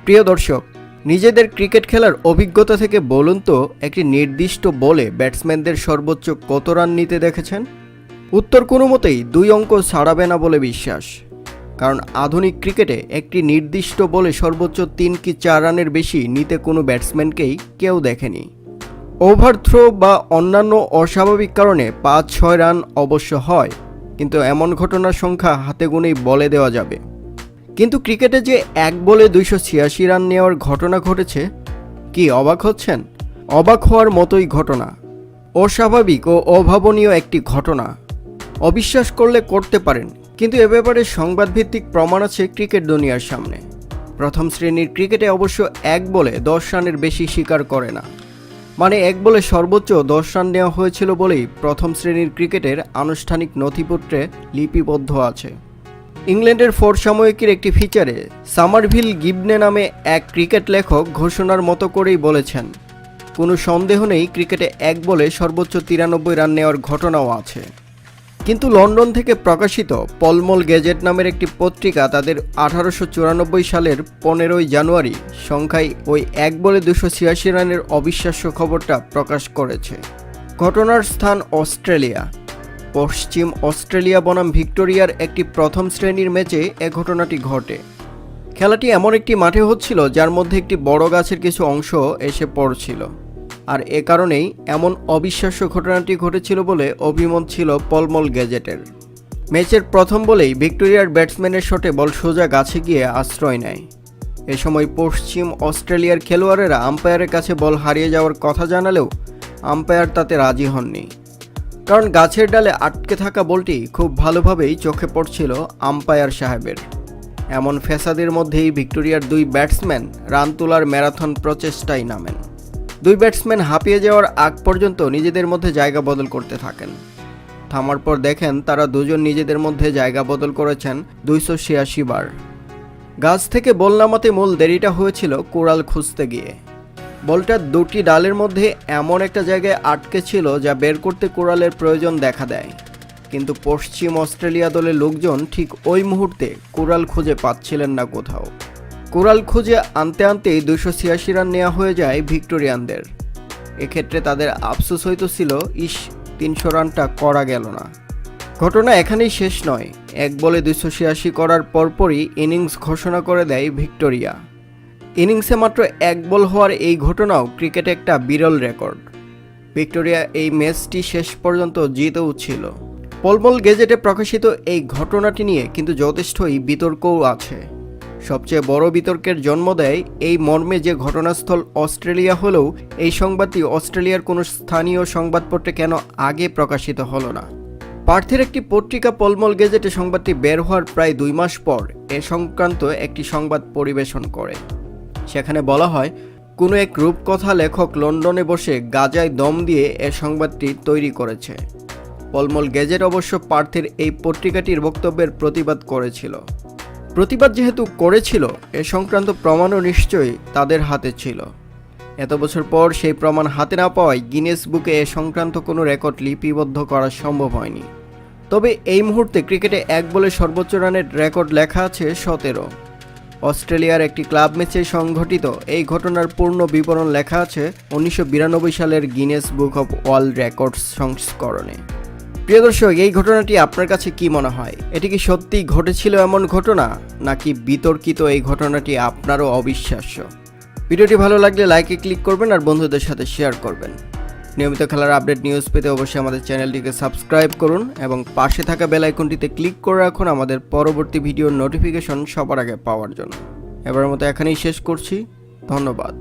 প্রিয় দর্শক, নিজেদের ক্রিকেট খেলার অভিজ্ঞতা থেকে বলুন তো একটি নির্দিষ্ট বলে ব্যাটসম্যানদের সর্বোচ্চ কত রান নিতে দেখেছেন? উত্তর কোনো মতেই 2 অঙ্ক ছাড়াবে না বলে বিশ্বাস। কারণ আধুনিক ক্রিকেটে একটি নির্দিষ্ট বলে সর্বোচ্চ 3 কি 4 রানের বেশি নিতে কোনো ব্যাটসম্যানকেই কেউ দেখেনি। ওভারথ্রো বা অন্যান্য অস্বাভাবিক কারণে 5-6 রান অবশ্য হয়, কিন্তু এমন ঘটনার সংখ্যা হাতে গুনেই বলে দেওয়া যাবে। কিন্তু ক্রিকেটে যে এক বলে 286 রান নেওয়ার ঘটনা ঘটেছে, কি অবাক হচ্ছেন? অবাক হওয়ার মতোই ঘটনা, অস্বাভাবিক ও অভাবনীয় একটি ঘটনা। অবিশ্বাস করলে করতে পারেন, কিন্তু এ ব্যাপারে সংবাদভিত্তিক প্রমাণ আছে ক্রিকেট দুনিয়ার সামনে। প্রথম শ্রেণীর ক্রিকেটে অবশ্য এক বলে 10 রানের বেশি স্বীকার করে না, মানে এক বলে সর্বোচ্চ 10 রান নেওয়া হয়েছিল বলেই প্রথম শ্রেণীর ক্রিকেটের আনুষ্ঠানিক নথিপত্রে লিপিবদ্ধ আছে। ইংল্যান্ডের ফোর্ড সাময়িকীর একটি ফিচারে সামারভিল গিবনে নামে এক ক্রিকেট লেখক ঘোষণার মতো করেই বলেছেন, কোনো সন্দেহ নেই ক্রিকেটে এক বলে সর্বোচ্চ 93 রান নেওয়ার ঘটনাও আছে। কিন্তু লন্ডন থেকে প্রকাশিত পলমল গেজেট নামের একটি পত্রিকা তাদের 1894 সালের 15ই জানুয়ারি সংখ্যায় ওই এক বলে 286 রানের অবিশ্বাস্য খবরটা প্রকাশ করেছে। ঘটনার স্থান অস্ট্রেলিয়া। পশ্চিম অস্ট্রেলিয়া বনাম ভিক্টোরিয়ার একটি প্রথম শ্রেণীর ম্যাচে এ ঘটনাটি ঘটে। খেলাটি এমন একটি মাঠে হচ্ছিল যার মধ্যে একটি বড় গাছের কিছু অংশ এসে পড়ছিল, আর এ কারণেই এমন অবিশ্বাস্য ঘটনাটি ঘটেছিল বলে অভিমত ছিল পলমল গেজেটের। ম্যাচের প্রথম বলেই ভিক্টোরিয়ার ব্যাটসম্যানের শটে বল সোজা গাছে গিয়ে আশ্রয় নেয়। এ সময় পশ্চিম অস্ট্রেলিয়ার খেলোয়াড়েরা আম্পায়ারের কাছে বল হারিয়ে যাওয়ার কথা জানালেও আম্পায়ার তাতে রাজি হননি, কারণ গাছের ডালে আটকে থাকা বলটি খুব ভালোভাবেই চোখে পড়ছিল আম্পায়ার সাহেবের। এমন ফ্যাসাদের মধ্যেই ভিক্টোরিয়ার 2 ব্যাটসম্যান রান তোলার ম্যারাথন প্রচেষ্টায় নামেন। 2 ব্যাটসম্যান হাঁপিয়ে যাওয়ার আগ পর্যন্ত নিজেদের মধ্যে জায়গা বদল করতে থাকেন। থামার পর দেখেন তারা দুজন নিজেদের মধ্যে জায়গা বদল করেছেন 286 বার। গাছ থেকে বল নামাতে মূল দেরিটা হয়েছিল কোরাল খুঁজতে গিয়ে। বলটা 2টি ডালের মধ্যে এমন একটা জায়গায় আটকে ছিল যা বের করতে কোরালের প্রয়োজন দেখা দেয়, কিন্তু পশ্চিম অস্ট্রেলিয়া দলের লোকজন ঠিক ওই মুহূর্তে কোরাল খুঁজে পাচ্ছিলেন না কোথাও। কোরাল খুঁজে আনতে আনতেই 286 রান নেওয়া হয়ে যায় ভিক্টোরিয়ানদের। এক্ষেত্রে তাদের আফসোস হইতেছিল, 300 রানটা করা গেল না। ঘটনা এখানেই শেষ নয়। এক বলে 286 করার পরপরই ইনিংস ঘোষণা করে দেয় ভিক্টোরিয়া। ইনিংসে মাত্র এক বল হওয়ার এই ঘটনাও ক্রিকেটে একটা বিরল রেকর্ড। ভিক্টোরিয়া এই ম্যাচটি শেষ পর্যন্ত জিতেও ছিল। পলমল গেজেটে প্রকাশিত এই ঘটনাটি নিয়ে কিন্তু যথেষ্টই বিতর্কও আছে। সবচেয়ে বড় বিতর্কের জন্ম দেয় এই মর্মে যে ঘটনাস্থল অস্ট্রেলিয়া হলেও এই সংবাদটি অস্ট্রেলিয়ার কোনো স্থানীয় সংবাদপত্রে কেন আগে প্রকাশিত হলো না। পার্থের একটি পত্রিকা পলমল গেজেটে সংবাদটি বের হওয়ার প্রায় 2 মাস পর এ সংক্রান্ত একটি সংবাদ পরিবেশন করে। সেখানে বলা হয়, কোনো এক রূপকথা লেখক লন্ডনে বসে গাঁজায় দম দিয়ে এ সংবাদটি তৈরি করেছে। পলমল গেজেট অবশ্য পার্থের এই পত্রিকাটির বক্তব্যের প্রতিবাদ করেছিল। প্রতিবাদ যেহেতু করেছিল, এ সংক্রান্ত প্রমাণও নিশ্চয়ই তাদের হাতে ছিল। এত বছর পর সেই প্রমাণ হাতে না পাওয়ায় গিনেস বুকে এ সংক্রান্ত কোনো রেকর্ড লিপিবদ্ধ করা সম্ভব হয়নি। তবে এই মুহূর্তে ক্রিকেটে এক বলে সর্বোচ্চ রানের রেকর্ড লেখা আছে 17। অস্ট্রেলিয়ার একটি ক্লাব ম্যাচে সংঘটিত এই ঘটনার পূর্ণ বিবরণ লেখা আছে 1992 সালের Guinness book of world records সংস্করণে। প্রিয় দর্শক, এই ঘটনাটি আপনার কাছে কি মনে হয়? এটি কি সত্যিই ঘটেছিল এমন ঘটনা, নাকি বিতর্কিত এই ঘটনাটি আপনারও অবিশ্বাস্য? ভিডিওটি ভালো লাগলে লাইকে ক্লিক করবেন আর বন্ধুদের সাথে শেয়ার করবেন। নিয়মিত খেলার আপডেট নিউজ পেতে অবশ্যই আমাদের চ্যানেলটিকে সাবস্ক্রাইব করুন এবং পাশে থাকা বেল আইকনটিতে ক্লিক করে রাখুন আমাদের পরবর্তী ভিডিওর নোটিফিকেশন সবার আগে পাওয়ার জন্য। এবারের মতো এখানেই শেষ করছি। ধন্যবাদ।